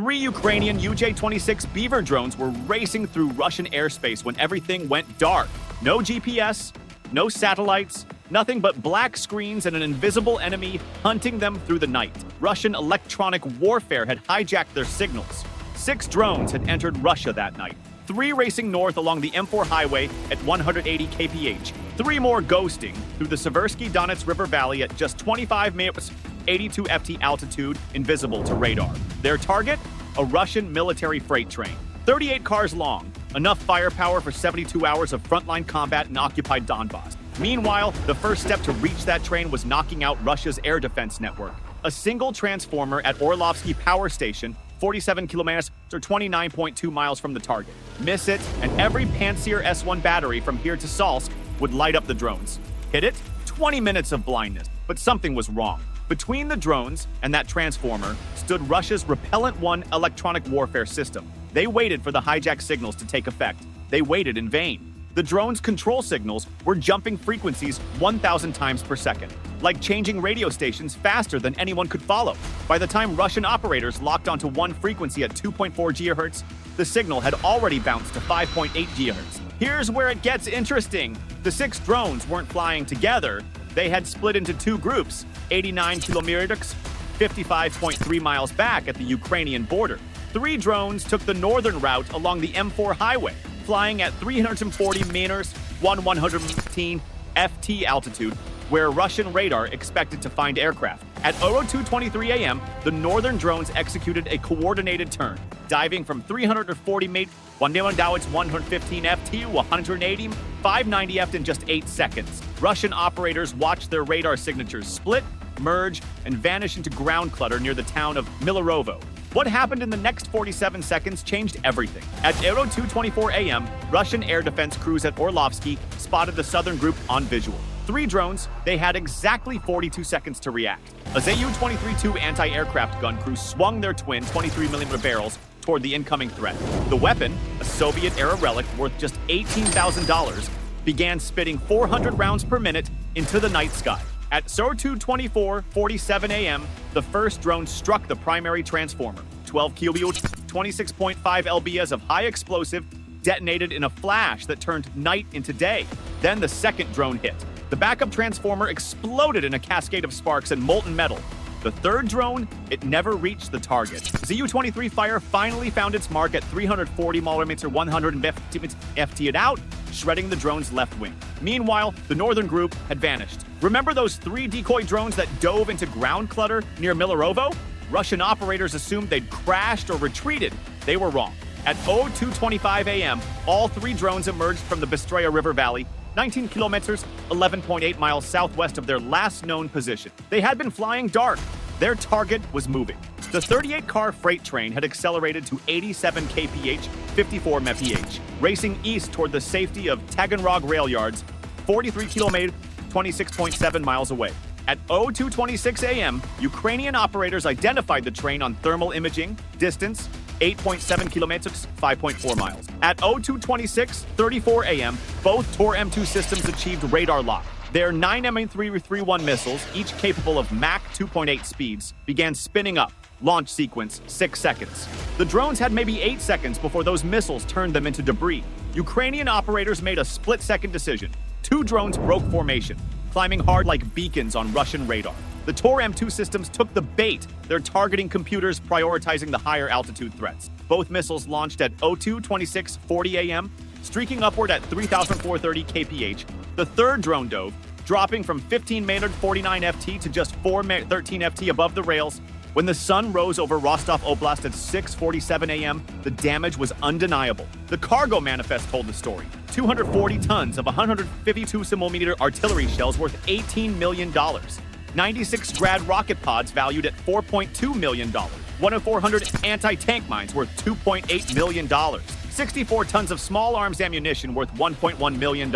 Three Ukrainian UJ-26 Beaver drones were racing through Russian airspace when everything went dark. No GPS, no satellites, nothing but black screens and an invisible enemy hunting them through the night. Russian electronic warfare had hijacked their signals. 6 drones had entered Russia that night. 3 racing north along the M4 highway at 180 kph. 3 more ghosting through the Seversky Donets River Valley at just 25 meters, 82 ft altitude, invisible to radar. Their target? A Russian military freight train. 38 cars long, enough firepower for 72 hours of frontline combat in occupied Donbass. Meanwhile, the first step to reach that train was knocking out Russia's air defense network. A single transformer at Orlovsky Power Station, 47 kilometers or 29.2 miles from the target. Miss it, and every Pantsir S1 battery from here to Salsk would light up the drones. Hit it? 20 minutes of blindness, but something was wrong. Between the drones and that transformer stood Russia's Repellent 1 electronic warfare system. They waited for the hijack signals to take effect. They waited in vain. The drone's control signals were jumping frequencies 1,000 times per second, like changing radio stations faster than anyone could follow. By the time Russian operators locked onto one frequency at 2.4 GHz, the signal had already bounced to 5.8 GHz. Here's where it gets interesting. The 6 drones weren't flying together. They had split into 2 groups, 89 kilometers, 55.3 miles back at the Ukrainian border. 3 drones took the northern route along the M4 highway, flying at 340 meters, 115 ft altitude, where Russian radar expected to find aircraft. At 02:23 a.m., the northern drones executed a coordinated turn, diving from 340 meters, 115 ft, 180, 590 ft in just 8 seconds. Russian operators watched their radar signatures split, merge, and vanish into ground clutter near the town of Milarovo. What happened in the next 47 seconds changed everything. At 02:24 a.m., Russian air defense crews at Orlovsky spotted the southern group on visual. 3 drones, they had exactly 42 seconds to react. A Zu-23-2 anti-aircraft gun crew swung their twin 23mm barrels toward the incoming threat. The weapon, a Soviet-era relic worth just $18,000, began spitting 400 rounds per minute into the night sky. At 02:24:47 a.m., the first drone struck the primary transformer. 12 kilojoules, 26.5 lbs of high explosive detonated in a flash that turned night into day. Then the second drone hit. The backup transformer exploded in a cascade of sparks and molten metal. The third drone, it never reached the target. Zu-23 fire finally found its mark at 340 mm, 150 ft it out, shredding the drone's left wing. Meanwhile, the northern group had vanished. Remember those 3 decoy drones that dove into ground clutter near Milarovo? Russian operators assumed they'd crashed or retreated. They were wrong. At 02:25 a.m., all 3 drones emerged from the Bystraya River Valley, 19 kilometers, 11.8 miles southwest of their last known position. They had been flying dark. Their target was moving. The 38-car freight train had accelerated to 87 kph, 54 mph, racing east toward the safety of Taganrog rail yards, 43 kilometers, 26.7 miles away. At 02:26 a.m., Ukrainian operators identified the train on thermal imaging, distance 8.7 kilometers, 5.4 miles. At 02:26:34 a.m., both Tor M2 systems achieved radar lock. Their 9 Mi-331 missiles, each capable of Mach 2.8 speeds, began spinning up. Launch sequence, 6 seconds. The drones had maybe 8 seconds before those missiles turned them into debris. Ukrainian operators made a split-second decision. 2 drones broke formation, climbing hard like beacons on Russian radar. The Tor M2 systems took the bait, their targeting computers prioritizing the higher altitude threats. Both missiles launched at 02:26:40 a.m., streaking upward at 3,430 kph. The third drone dove, dropping from 15 meters 49 ft to just 13 ft above the rails. When the sun rose over Rostov Oblast at 6:47 a.m., the damage was undeniable. The cargo manifest told the story. 240 tons of 152mm artillery shells worth $18 million. 96 Grad rocket pods valued at $4.2 million. 1,400 anti-tank mines worth $2.8 million. 64 tons of small arms ammunition worth $1.1 million.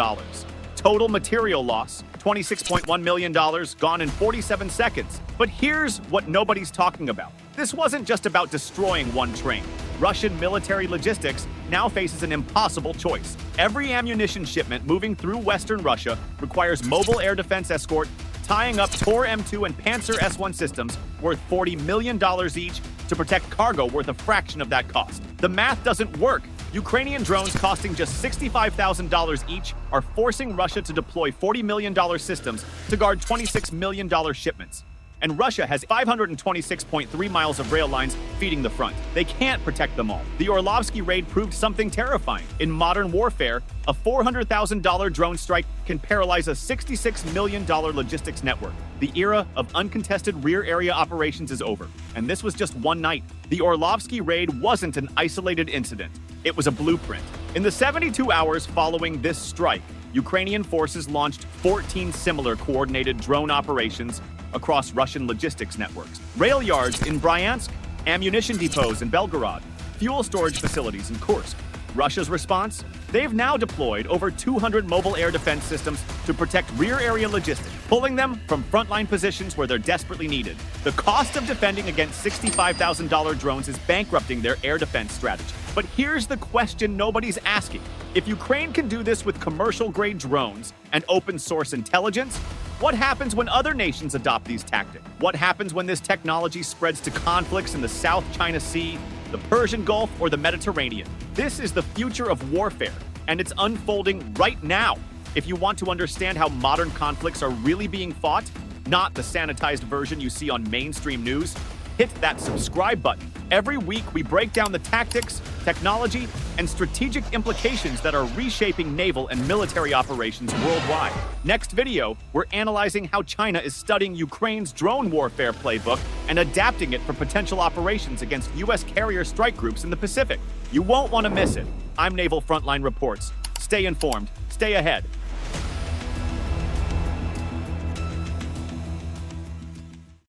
Total material loss, $26.1 million, gone in 47 seconds. But here's what nobody's talking about. This wasn't just about destroying one train. Russian military logistics now faces an impossible choice. Every ammunition shipment moving through Western Russia requires mobile air defense escort, tying up Tor M2 and Pantsir S1 systems worth $40 million each to protect cargo worth a fraction of that cost. The math doesn't work. Ukrainian drones costing just $65,000 each are forcing Russia to deploy $40 million systems to guard $26 million shipments. And Russia has 526.3 miles of rail lines feeding the front. They can't protect them all. The Orlovsky raid proved something terrifying. In modern warfare, a $400,000 drone strike can paralyze a $66 million logistics network. The era of uncontested rear area operations is over. And this was just one night. The Orlovsky raid wasn't an isolated incident. It was a blueprint. In the 72 hours following this strike, Ukrainian forces launched 14 similar coordinated drone operations across Russian logistics networks. Rail yards in Bryansk, ammunition depots in Belgorod, fuel storage facilities in Kursk. Russia's response? They've now deployed over 200 mobile air defense systems to protect rear area logistics, pulling them from frontline positions where they're desperately needed. The cost of defending against $65,000 drones is bankrupting their air defense strategy. But here's the question nobody's asking. If Ukraine can do this with commercial-grade drones and open-source intelligence, what happens when other nations adopt these tactics? What happens when this technology spreads to conflicts in the South China Sea, the Persian Gulf, or the Mediterranean? This is the future of warfare, and it's unfolding right now. If you want to understand how modern conflicts are really being fought, not the sanitized version you see on mainstream news, hit that subscribe button. Every week, we break down the tactics, technology, and strategic implications that are reshaping naval and military operations worldwide. Next video, we're analyzing how China is studying Ukraine's drone warfare playbook and adapting it for potential operations against U.S. carrier strike groups in the Pacific. You won't want to miss it. I'm Naval Frontline Reports. Stay informed, stay ahead.